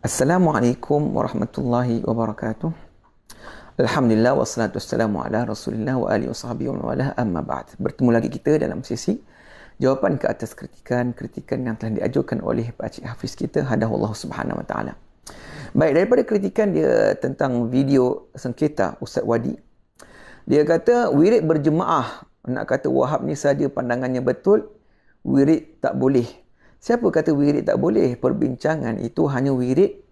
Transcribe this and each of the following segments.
Assalamualaikum warahmatullahi wabarakatuh. Alhamdulillah wassalatu wassalamu ala Rasulillah wa alihi washabihi wa wala amma ba'd. Bertemu lagi kita dalam sesi jawapan ke atas kritikan yang telah diajukan oleh Pak Cik Hafiz kita, hadahullah subhanahu wa ta'ala. Baik, daripada kritikan dia tentang video sengketa Ustaz Wadi, dia kata wirid berjemaah, nak kata Wahab ni saja pandangannya betul, wirid tak boleh. Siapa kata wirid tak boleh? Perbincangan itu hanya wirid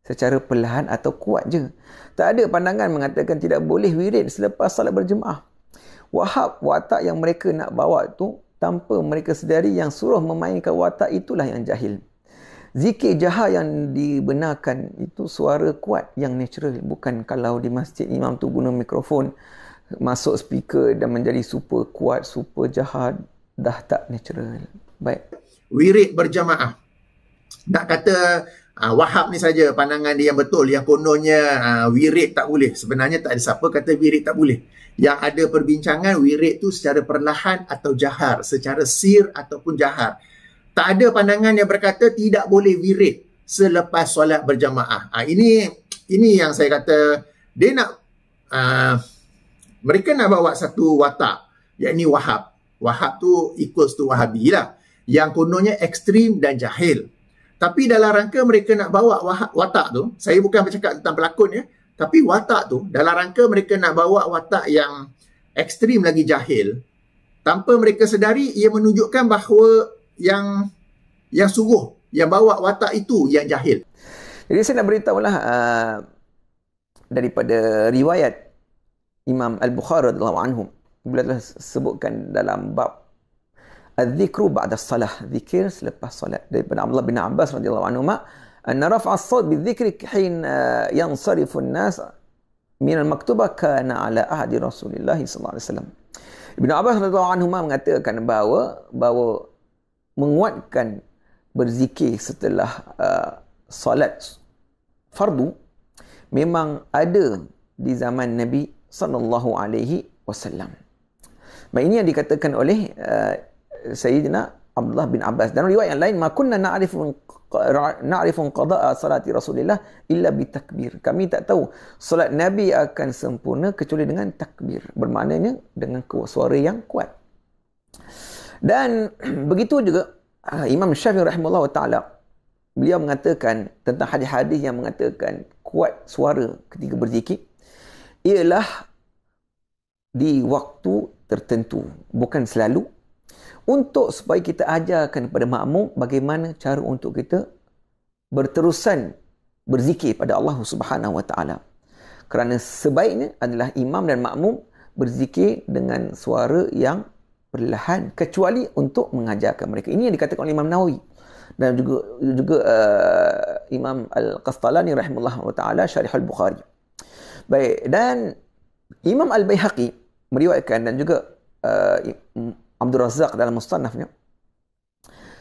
secara perlahan atau kuat je. Tak ada pandangan mengatakan tidak boleh wirid selepas salat berjemaah. Wahab, watak yang mereka nak bawa tu tanpa mereka sedari, yang suruh memainkan watak itulah yang jahil. Zikir jahar yang dibenarkan itu suara kuat yang natural. Bukan kalau di masjid imam tu guna mikrofon, masuk speaker dan menjadi super kuat, super jahar, dah tak natural. Baik. Wirid berjamaah. Nak kata Wahab ni saja pandangan dia yang betul, yang kononnya wirid tak boleh. Sebenarnya tak ada siapa kata wirid tak boleh. Yang ada perbincangan wirid tu secara perlahan atau jahar, secara sir ataupun jahar. Tak ada pandangan yang berkata tidak boleh wirid selepas solat berjamaah. Ini yang saya kata dia nak mereka nak bawa satu watak, yakni Wahab. Wahab tu equals to Wahabi lah, yang kononnya ekstrim dan jahil. Tapi dalam rangka mereka nak bawa watak tu, saya bukan bercakap tentang pelakon ya, tapi watak tu dalam rangka mereka nak bawa watak yang ekstrim lagi jahil, tanpa mereka sedari ia menunjukkan bahawa yang sungguh yang bawa watak itu yang jahil. Jadi saya nak beritahulah daripada riwayat Imam Al-Bukhari radhiyallahu anhu, bila telah sebutkan dalam bab al-zikru ba'da salah, zikir selepas salat, daripada Abdullah bin Abbas radhiyallahu anhu, anna raf'a as-saut bi-dzikri hin yansarifu an-nas min al-maktubah kana ala ahdi Rasulillah sallallahu alaihi wasallam. Ibnu Abbas radhiyallahu anhu mengatakan bahawa menguatkan berzikir setelah salat fardu memang ada di zaman Nabi sallallahu alaihi wasallam. Ini yang dikatakan oleh Sayyidina Abdullah bin Abbas. Dan riwayat yang lain, ma kunna na'rifu qada'a salati Rasulillah illa bitakbir. Kami tak tahu solat Nabi akan sempurna kecuali dengan takbir. Bermaknanya dengan suara yang kuat. Dan begitu juga Imam Syafi'i rahimahullah ta'ala, beliau mengatakan tentang hadis-hadis yang mengatakan kuat suara ketika berzikir ialah di waktu tertentu, bukan selalu, untuk supaya kita ajarkan kepada makmum bagaimana cara untuk kita berterusan berzikir pada Allah Subhanahu wa taala. Kerana sebaiknya adalah imam dan makmum berzikir dengan suara yang perlahan, kecuali untuk mengajarkan mereka. Ini yang dikatakan oleh Imam Nawawi dan juga Imam Al-Qastalani rahimahullah taala syarih Al-Bukhari. Baik, dan Imam Al-Baihaqi meriwayatkan, dan juga Abdul Razak dalam Mustannafnya,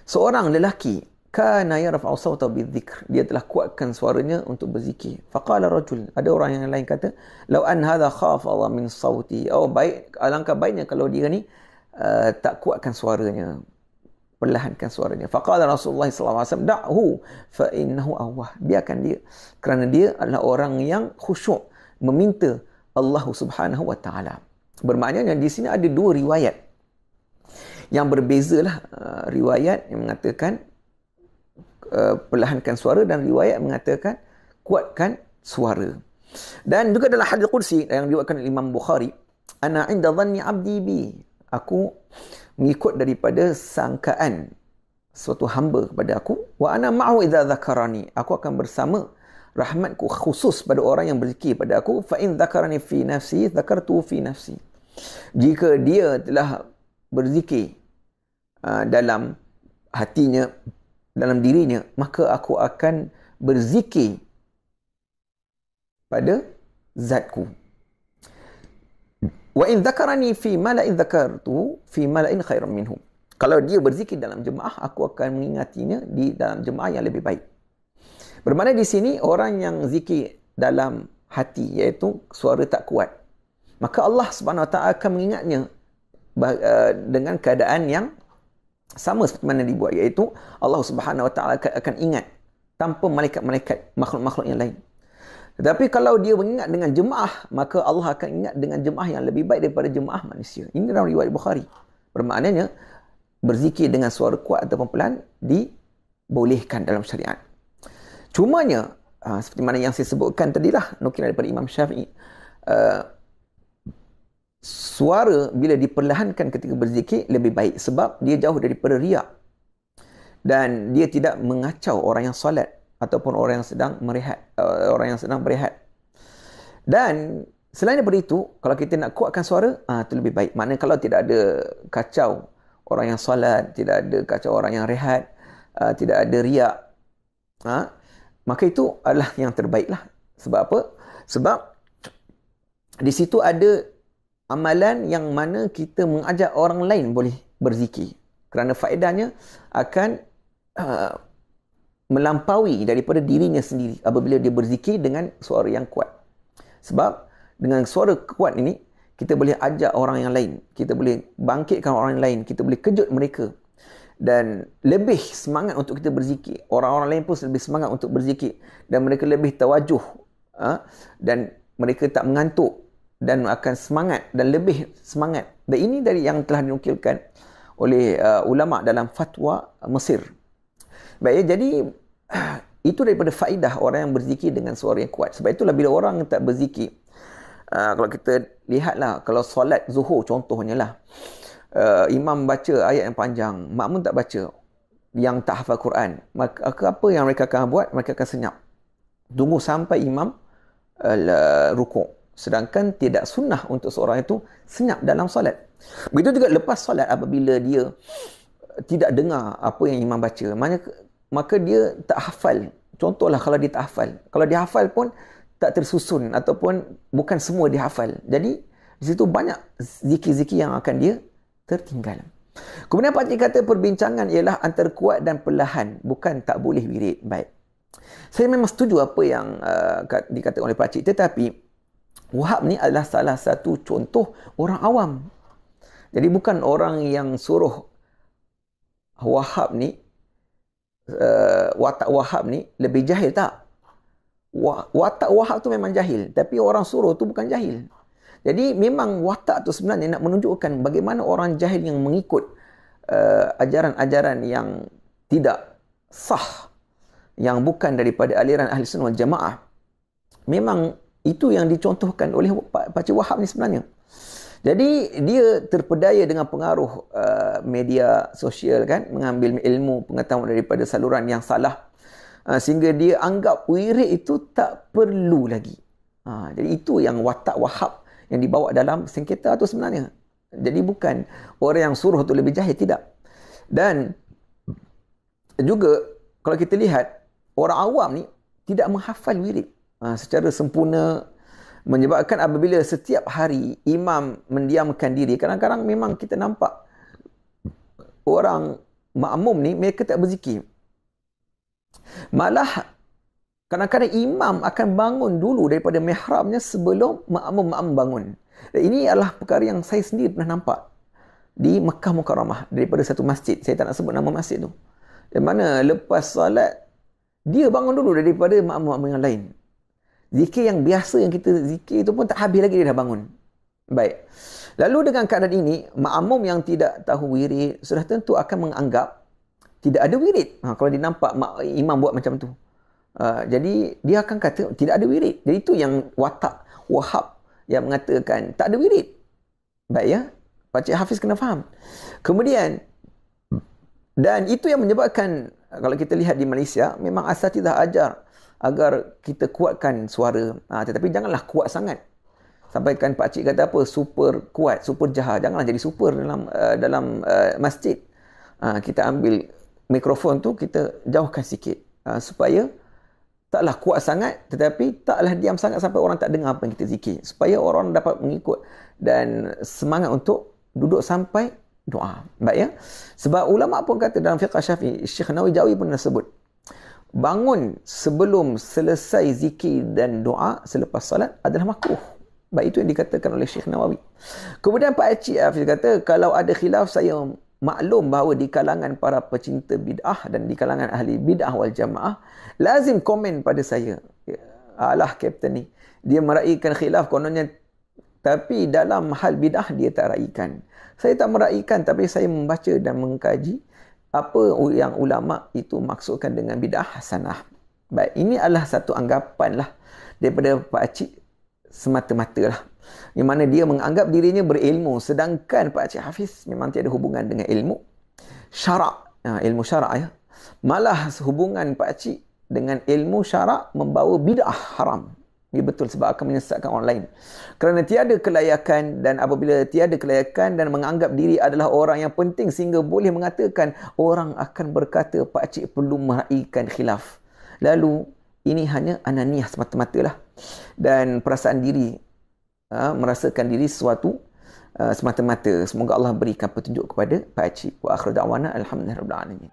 seorang lelaki kana yarfa'u sawtahu bidzikr, dia telah kuatkan suaranya untuk berzikir. Faqala rajul, ada orang yang lain kata, law an hadha khafadha min sawti, baik, alangkah baiknya kalau dia ni tak kuatkan suaranya, perlahankan suaranya. Faqala Rasulullah sallallahu alaihi wasallam, da'hu fa innahu awwah, biarkan dia, kerana dia adalah orang yang khusyuk meminta Allah Subhanahu wa taala. Bermaknanya di sini ada dua riwayat yang berbezalah, riwayat yang mengatakan perlahankan suara dan riwayat mengatakan kuatkan suara. Dan juga dalam hadis qudsi yang diriwayatkan oleh Imam Bukhari, ana 'inda dhanni 'abdi bi, aku mengikut daripada sangkaan suatu hamba kepada aku, wa ana ma'hu idza dzakarani, aku akan bersama rahmatku khusus pada orang yang berzikir pada aku, fa in dzakarani fi nafsi dzakartu fi nafsi, jika dia telah berzikir dalam hatinya, dalam dirinya, maka aku akan berzikir pada zatku. Wa in dzakarani fi mala'in dzakartu fi mala'in khairan minhu, kalau dia berzikir dalam jemaah, aku akan mengingatinya di dalam jemaah yang lebih baik. Bermakna di sini orang yang zikir dalam hati, iaitu suara tak kuat, maka Allah Subhanahu wa taala akan mengingatnya dengan keadaan yang sama seperti mana dibuat, iaitu Allah Subhanahu wa taala akan ingat tanpa malaikat-malaikat makhluk-makhluk yang lain. Tetapi kalau dia mengingat dengan jemaah, maka Allah akan ingat dengan jemaah yang lebih baik daripada jemaah manusia. Ini dalam riwayat Bukhari. Bermaknanya, berzikir dengan suara kuat ataupun pelan dibolehkan dalam syariat. Cumanya, seperti mana yang saya sebutkan tadilah, nukilan daripada Imam Syafi'i, suara bila diperlahankan ketika berzikir lebih baik sebab dia jauh daripada riak dan dia tidak mengacau orang yang solat ataupun orang yang sedang berehat. Dan selain daripada itu, kalau kita nak kuatkan suara, itu lebih baik. Maknanya kalau tidak ada kacau orang yang solat, tidak ada kacau orang yang rehat, tidak ada riak, maka itu adalah yang terbaiklah. Sebab apa? Sebab di situ ada amalan yang mana kita mengajak orang lain boleh berzikir. Kerana faedahnya akan melampaui daripada dirinya sendiri apabila dia berzikir dengan suara yang kuat. Sebab dengan suara kuat ini, kita boleh ajak orang yang lain, kita boleh bangkitkan orang yang lain, kita boleh kejut mereka dan lebih semangat untuk kita berzikir. Orang-orang lain pun lebih semangat untuk berzikir dan mereka lebih tawajuh dan mereka tak mengantuk dan akan semangat dan lebih semangat. Dan ini dari yang telah dinukilkan oleh ulama dalam fatwa Mesir. Baik, jadi itu daripada faedah orang yang berzikir dengan suara yang kuat. Sebab itulah bila orang tak berzikir, kalau kita lihatlah, kalau solat zuhur contohnya lah, imam baca ayat yang panjang, makmum tak baca, yang tak hafal Quran, maka apa yang mereka akan buat? Mereka akan senyap, tunggu sampai imam rukuk. Sedangkan tidak sunnah untuk seorang itu senyap dalam solat. Begitu juga lepas solat, apabila dia tidak dengar apa yang imam baca, maka dia tak hafal. Contohlah kalau dia tak hafal. Kalau dia hafal pun tak tersusun ataupun bukan semua dia hafal. Jadi di situ banyak zikir-zikir yang akan dia tertinggal. Kemudian pakcik kata perbincangan ialah antara kuat dan perlahan, bukan tak boleh wirid. Baik. Saya memang setuju apa yang dikatakan oleh pakcik, tetapi Wahab ni adalah salah satu contoh orang awam. Jadi bukan orang yang suruh Wahab ni, watak Wahab ni lebih jahil, tak. Watak Wahab tu memang jahil, tapi orang suruh tu bukan jahil. Jadi memang watak tu sebenarnya nak menunjukkan bagaimana orang jahil yang mengikut ajaran-ajaran yang tidak sah, yang bukan daripada aliran Ahli Sunnah wal Jamaah. Memang itu yang dicontohkan oleh Pakcik Wahab ni sebenarnya. Jadi dia terpedaya dengan pengaruh media sosial kan, mengambil ilmu pengetahuan daripada saluran yang salah, sehingga dia anggap wirid itu tak perlu lagi. Jadi itu yang watak Wahab yang dibawa dalam sengketa itu sebenarnya. Jadi bukan orang yang suruh tu lebih jahil, tidak. Dan juga kalau kita lihat, orang awam ni tidak menghafal wirid secara sempurna, menyebabkan apabila setiap hari imam mendiamkan diri, kadang-kadang memang kita nampak orang makmum ni mereka tak berzikir. Malah kadang-kadang imam akan bangun dulu daripada mihrabnya sebelum makmum bangun. Dan ini adalah perkara yang saya sendiri pernah nampak di Mekah Mukarramah, daripada satu masjid. Saya tak nak sebut nama masjid tu. Di mana lepas solat, dia bangun dulu daripada makmum yang lain. Zikir yang biasa yang kita zikir itu pun tak habis lagi, dia dah bangun. Baik. Lalu dengan keadaan ini, makmum yang tidak tahu wirid sudah tentu akan menganggap tidak ada wirid. Kalau dia nampak imam buat macam tu. Jadi dia akan kata tidak ada wirid. Jadi itu yang watak Wahab yang mengatakan tak ada wirid. Baik ya. Pakcik Hafiz kena faham. Kemudian, dan itu yang menyebabkan, kalau kita lihat di Malaysia, memang asatidzah ajar agar kita kuatkan suara. Tetapi janganlah kuat sangat. Sampaikan pakcik kata apa? Super kuat, super jahar. Janganlah jadi super dalam masjid. Kita ambil mikrofon tu, kita jauhkan sikit. Supaya taklah kuat sangat, tetapi taklah diam sangat sampai orang tak dengar apa yang kita zikir. Supaya orang dapat mengikut dan semangat untuk duduk sampai doa. Baik ya. Sebab ulama pun kata dalam fiqh Syafi'i, Syekh Nawawi Jawi pun dah sebut, bangun sebelum selesai zikir dan doa selepas salat adalah makruh. Baik, itu yang dikatakan oleh Syekh Nawawi. Kemudian Pak Cik Hafiz kata, kalau ada khilaf, saya maklum bahawa di kalangan para pecinta bid'ah dan di kalangan ahli bid'ah wal jamaah lazim komen pada saya, alah kapten ni, dia meraihkan khilaf kononnya, tapi dalam hal bid'ah dia tak raikan. Saya tak meraihkan, tapi saya membaca dan mengkaji apa yang ulama itu maksudkan dengan bid'ah hasanah. Baik, ini adalah satu anggapan lah daripada Pak Cik semata-mata lah, yang mana dia menganggap dirinya berilmu, sedangkan Pak Cik Hafiz memang tiada hubungan dengan ilmu syarak, ilmu syarak ya. Malah hubungan Pak Cik dengan ilmu syarak membawa bid'ah haram. Ia betul, sebab akan menyesatkan orang lain. Kerana tiada kelayakan, dan apabila tiada kelayakan dan menganggap diri adalah orang yang penting sehingga boleh mengatakan, orang akan berkata Pak Cik perlu meraihkan khilaf. Lalu ini hanya ananiah semata-mata lah, dan perasaan diri, merasakan diri sesuatu semata-mata. Semoga Allah berikan petunjuk kepada Pak Cik. Wa akhiru da'wana alhamdulillahirabbil alamin.